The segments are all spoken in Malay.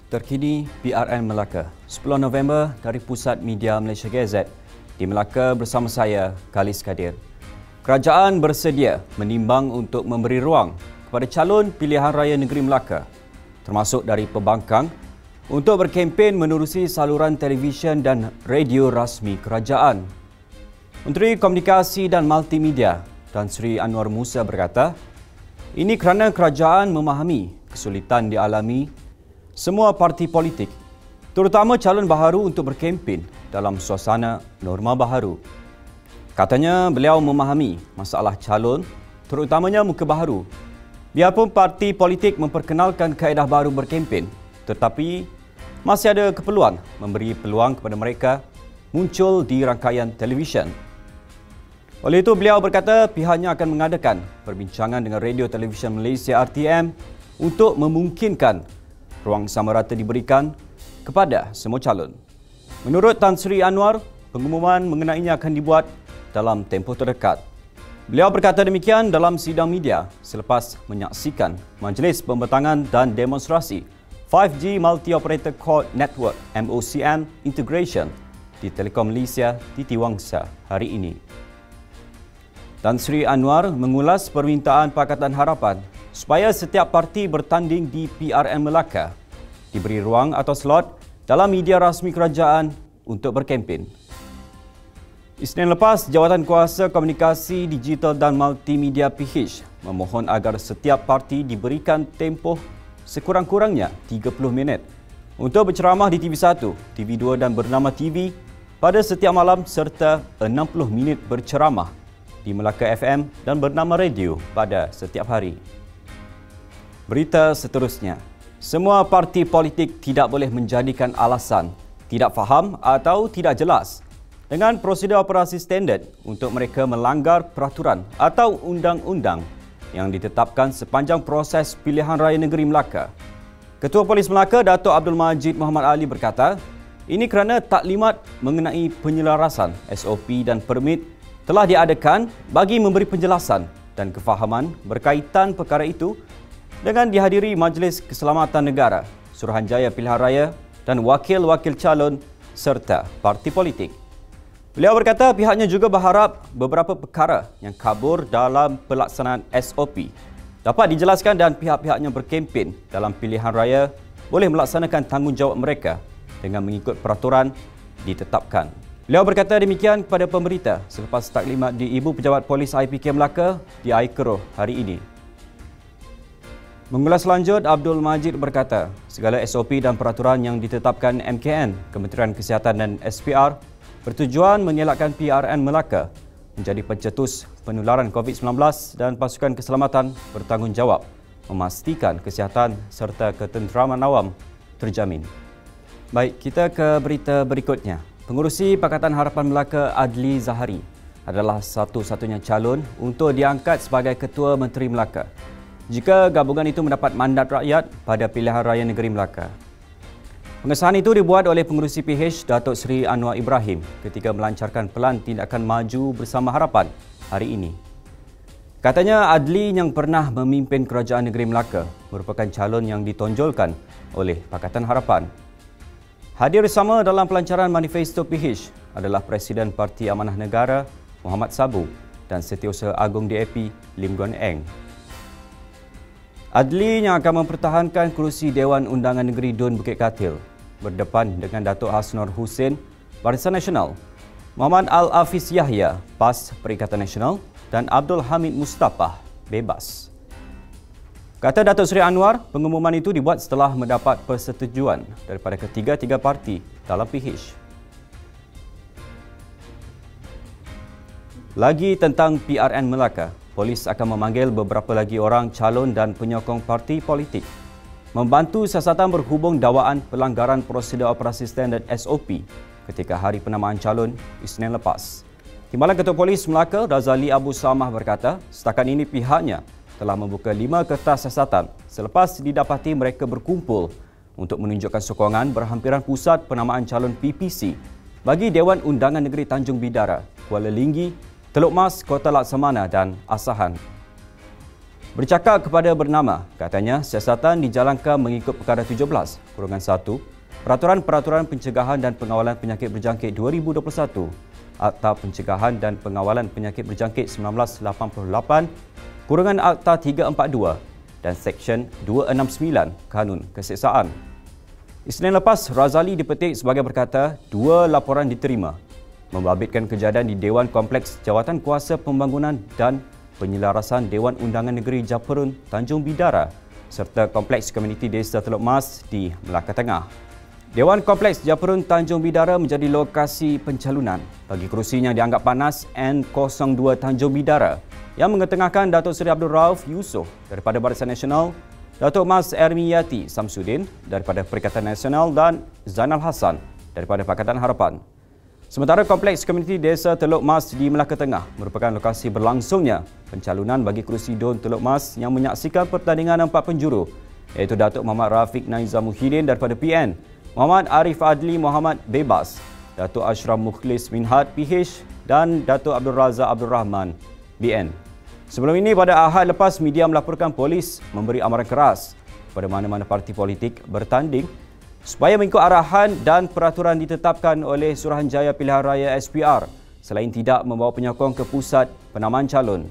Terkini PRN Melaka, 10 November dari Pusat Media Malaysia Gazette di Melaka bersama saya, Khalis Kadir. Kerajaan bersedia menimbang untuk memberi ruang kepada calon pilihan raya negeri Melaka, termasuk dari pembangkang, untuk berkempen menerusi saluran televisyen dan radio rasmi kerajaan. Menteri Komunikasi dan Multimedia Tan Sri Anwar Musa berkata, ini kerana kerajaan memahami kesulitan dialami semua parti politik, terutama calon baharu untuk berkempen dalam suasana norma baharu. Katanya beliau memahami masalah calon, terutamanya muka baharu. Biarpun parti politik memperkenalkan kaedah baru berkempen, tetapi masih ada keperluan memberi peluang kepada mereka muncul di rangkaian televisyen. Oleh itu, beliau berkata pihaknya akan mengadakan perbincangan dengan Radio Televisyen Malaysia RTM untuk memungkinkan ruang sama rata diberikan kepada semua calon. Menurut Tan Sri Anwar, pengumuman mengenainya akan dibuat dalam tempoh terdekat. Beliau berkata demikian dalam sidang media selepas menyaksikan Majlis Pembentangan dan Demonstrasi 5G Multi-Operator Core Network MOCN Integration di Telekom Malaysia di Tiwangsa hari ini. Tan Sri Anwar mengulas permintaan Pakatan Harapan supaya setiap parti bertanding di PRN Melaka diberi ruang atau slot dalam media rasmi kerajaan untuk berkempen. Isnin lepas, Jawatankuasa Komunikasi Digital dan Multimedia PH memohon agar setiap parti diberikan tempoh sekurang-kurangnya 30 minit untuk berceramah di TV1, TV2 dan Bernama TV pada setiap malam serta 60 minit berceramah di Melaka FM dan Bernama Radio pada setiap hari. Berita seterusnya, semua parti politik tidak boleh menjadikan alasan tidak faham atau tidak jelas dengan prosedur operasi standard untuk mereka melanggar peraturan atau undang-undang yang ditetapkan sepanjang proses pilihan raya negeri Melaka. Ketua Polis Melaka, Datuk Abdul Majid Muhammad Ali berkata, ini kerana taklimat mengenai penyelarasan SOP dan permit telah diadakan bagi memberi penjelasan dan kefahaman berkaitan perkara itu dengan dihadiri Majlis Keselamatan Negara, Suruhanjaya Pilihan Raya dan wakil-wakil calon serta parti politik. Beliau berkata pihaknya juga berharap beberapa perkara yang kabur dalam pelaksanaan SOP dapat dijelaskan dan pihak-pihaknya berkempen dalam pilihan raya boleh melaksanakan tanggungjawab mereka dengan mengikut peraturan ditetapkan. Beliau berkata demikian kepada pemberita selepas taklimat di Ibu Pejabat Polis IPK Melaka di Aikero hari ini. Mengulas lanjut, Abdul Majid berkata, segala SOP dan peraturan yang ditetapkan MKN, Kementerian Kesihatan dan SPR bertujuan mengelakkan PRN Melaka menjadi pencetus penularan COVID-19 dan pasukan keselamatan bertanggungjawab memastikan kesihatan serta ketenteraman awam terjamin. Baik, kita ke berita berikutnya. Pengurusi Pakatan Harapan Melaka Adli Zahari adalah satu-satunya calon untuk diangkat sebagai Ketua Menteri Melaka jika gabungan itu mendapat mandat rakyat pada pilihan raya negeri Melaka. Pengesahan itu dibuat oleh pengurusi PH Datuk Seri Anwar Ibrahim ketika melancarkan pelan tindakan maju bersama harapan hari ini. Katanya Adli yang pernah memimpin kerajaan negeri Melaka merupakan calon yang ditonjolkan oleh Pakatan Harapan. Hadir bersama dalam pelancaran manifesto PH adalah Presiden Parti Amanah Negara Muhammad Sabu dan Setiausaha Agung DAP Lim Guan Eng. Adli yang akan mempertahankan kerusi Dewan Undangan Negeri Dun Bukit Katil berdepan dengan Datuk Hasnor Hussein Barisan Nasional, Muhammad Al-Hafiz Yahya PAS Perikatan Nasional dan Abdul Hamid Mustapha Bebas. Kata Datuk Seri Anwar, pengumuman itu dibuat setelah mendapat persetujuan daripada ketiga-tiga parti dalam PH. Lagi tentang PRN Melaka, polis akan memanggil beberapa lagi orang calon dan penyokong parti politik membantu siasatan berhubung dakwaan pelanggaran prosedur operasi standard SOP ketika hari penamaan calon Isnin lepas. Timbalan Ketua Polis Melaka, Razali Abu Samah berkata, setakat ini pihaknya telah membuka 5 kertas siasatan selepas didapati mereka berkumpul untuk menunjukkan sokongan berhampiran pusat penamaan calon PPC bagi Dewan Undangan Negeri Tanjung Bidara, Kuala Linggi, Teluk Mas, Kota Laksamana dan Asahan. Bercakap kepada Bernama, katanya siasatan dijalankan mengikut Perkara 17/1 Peraturan-Peraturan Pencegahan dan Pengawalan Penyakit Berjangkit 2021, Akta Pencegahan dan Pengawalan Penyakit Berjangkit 1988, Akta 342 dan Seksyen 269 Kanun Keseksaan. Isnin lepas, Razali dipetik sebagai berkata 2 laporan diterima membabitkan kejadian di Dewan Kompleks Jawatan Kuasa Pembangunan dan Penyelarasan Dewan Undangan Negeri Japarun, Tanjung Bidara serta Kompleks Komuniti Desa Teluk Mas di Melaka Tengah. Dewan Kompleks Japarun Tanjung Bidara menjadi lokasi pencalonan bagi kerusi yang dianggap panas N02 Tanjung Bidara yang mengetengahkan Datuk Seri Abdul Rauf Yusof daripada Barisan Nasional, Datuk Mas Ermiyati Samsudin daripada Perikatan Nasional dan Zainal Hassan daripada Pakatan Harapan. Sementara Kompleks Komuniti Desa Teluk Mas di Melaka Tengah merupakan lokasi berlangsungnya pencalonan bagi kerusi DUN Teluk Mas yang menyaksikan pertandingan 4 penjuru iaitu Datuk Muhammad Rafiq Naizam Muhyiddin daripada PN, Muhammad Arif Adli Muhammad Bebas, Datuk Ashraf Mukhlis Minhad PH dan Datuk Abdul Razak Abdul Rahman BN. Sebelum ini pada Ahad lepas media melaporkan polis memberi amaran keras kepada mana-mana parti politik bertanding supaya mengikut arahan dan peraturan ditetapkan oleh Suruhanjaya Pilihan Raya SPR selain tidak membawa penyokong ke pusat penamaan calon.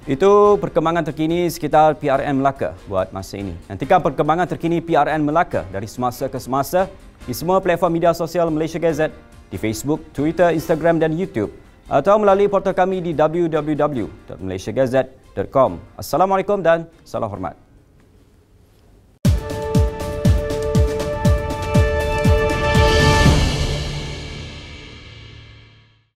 Itu perkembangan terkini sekitar PRN Melaka buat masa ini. Nantikan perkembangan terkini PRN Melaka dari semasa ke semasa di semua platform media sosial Malaysia Gazette, di Facebook, Twitter, Instagram dan YouTube atau melalui portal kami di www.malaysiagazette.com. Assalamualaikum dan salam hormat.